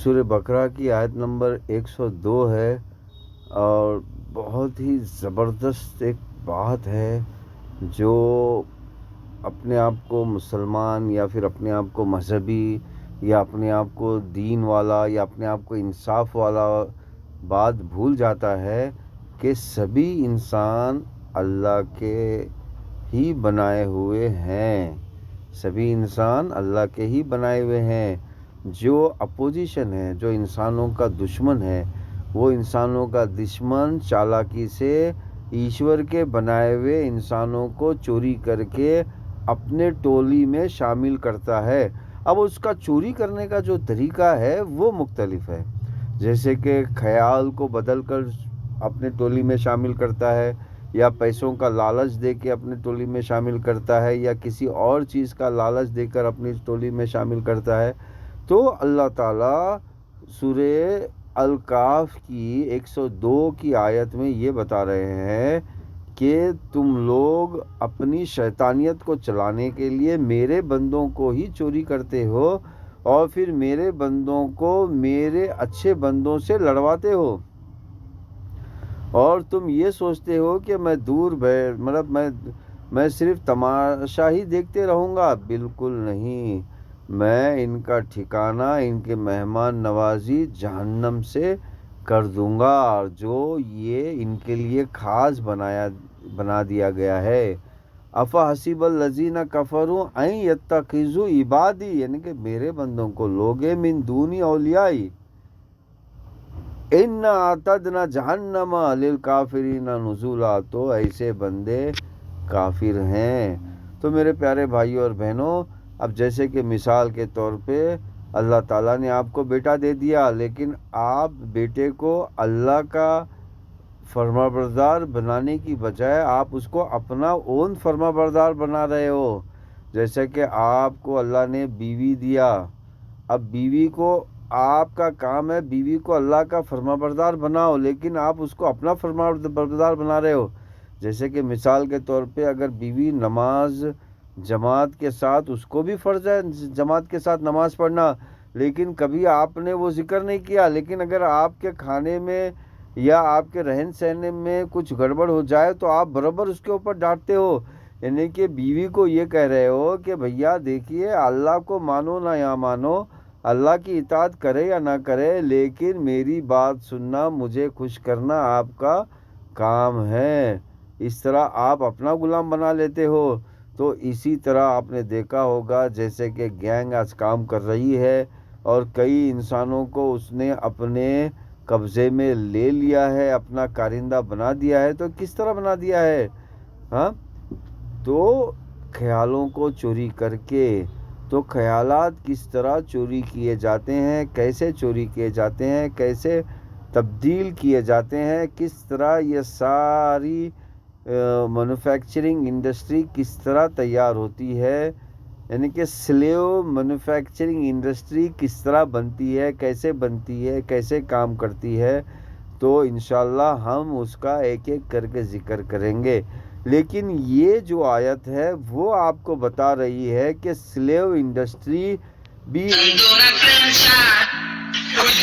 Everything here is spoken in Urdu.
سورہ بقرہ کی آیت نمبر 102 ہے، اور بہت ہی زبردست ایک بات ہے جو اپنے آپ کو مسلمان یا پھر اپنے آپ کو مذہبی یا اپنے آپ کو دین والا یا اپنے آپ کو انصاف والا بات بھول جاتا ہے کہ سبھی انسان اللہ کے ہی بنائے ہوئے ہیں، سبھی انسان اللہ کے ہی بنائے ہوئے ہیں۔ جو اپوزیشن ہے، جو انسانوں کا دشمن ہے، وہ انسانوں کا دشمن چالاکی سے ایشور کے بنائے ہوئے انسانوں کو چوری کر کے اپنے ٹولی میں شامل کرتا ہے۔ اب اس کا چوری کرنے کا جو طریقہ ہے وہ مختلف ہے، جیسے کہ خیال کو بدل کر اپنے ٹولی میں شامل کرتا ہے، یا پیسوں کا لالچ دے کے اپنے ٹولی میں شامل کرتا ہے، یا کسی اور چیز کا لالچ دے کر اپنی ٹولی میں شامل کرتا ہے۔ تو اللہ تعالیٰ سورہ الکہف کی 102 کی آیت میں یہ بتا رہے ہیں کہ تم لوگ اپنی شیطانیت کو چلانے کے لیے میرے بندوں کو ہی چوری کرتے ہو، اور پھر میرے بندوں کو میرے اچھے بندوں سے لڑواتے ہو، اور تم یہ سوچتے ہو کہ میں دور میں صرف تماشا ہی دیکھتے رہوں گا۔ بالکل نہیں، میں ان کا ٹھکانہ، ان کے مہمان نوازی جہنم سے کر دوں گا، اور جو یہ ان کے لیے خاص بنا دیا گیا ہے۔ افحسب الذین کفروا ان یتخذوا عبادی، یعنی کہ میرے بندوں کو لوگ من دونی اولیائی، انا اعتدنا جہنم للکافرین نزلا، تو ایسے بندے کافر ہیں۔ تو میرے پیارے بھائیوں اور بہنوں، اب جیسے کہ مثال کے طور پہ اللہ تعالیٰ نے آپ کو بیٹا دے دیا، لیکن آپ بیٹے کو اللہ کا فرمانبردار بنانے کی بجائے آپ اس کو اپنا اون فرمانبردار بنا رہے ہو۔ جیسے کہ آپ کو اللہ نے بیوی دیا، اب بیوی کو، آپ کا کام ہے بیوی کو اللہ کا فرمانبردار بناؤ، لیکن آپ اس کو اپنا فرمانبردار بنا رہے ہو۔ جیسے کہ مثال کے طور پہ اگر بیوی نماز جماعت کے ساتھ، اس کو بھی فرض ہے جماعت کے ساتھ نماز پڑھنا، لیکن کبھی آپ نے وہ ذکر نہیں کیا، لیکن اگر آپ کے کھانے میں یا آپ کے رہن سہن میں کچھ گڑبڑ ہو جائے تو آپ برابر اس کے اوپر ڈانٹتے ہو۔ یعنی کہ بیوی کو یہ کہہ رہے ہو کہ بھیا دیکھیے، اللہ کو مانو نہ یا مانو، اللہ کی اطاعت کرے یا نہ کرے، لیکن میری بات سننا، مجھے خوش کرنا آپ کا کام ہے۔ اس طرح آپ اپنا غلام بنا لیتے ہو۔ تو اسی طرح آپ نے دیکھا ہوگا جیسے کہ گینگ آج کام کر رہی ہے، اور کئی انسانوں کو اس نے اپنے قبضے میں لے لیا ہے، اپنا کارندہ بنا دیا ہے۔ تو کس طرح بنا دیا ہے؟ تو خیالوں کو چوری کر کے، تو خیالات کس طرح چوری کیے جاتے ہیں، کیسے چوری کیے جاتے ہیں، کیسے تبدیل کیے جاتے ہیں، کس طرح یہ ساری مینوفیکچرنگ انڈسٹری کس طرح تیار ہوتی ہے، یعنی کہ سلیو مینوفیکچرنگ انڈسٹری کس طرح بنتی ہے، کیسے بنتی ہے، کیسے کام کرتی ہے، تو انشاءاللہ ہم اس کا ایک ایک کر کے ذکر کریں گے۔ لیکن یہ جو آیت ہے وہ آپ کو بتا رہی ہے کہ سلیو انڈسٹری بھی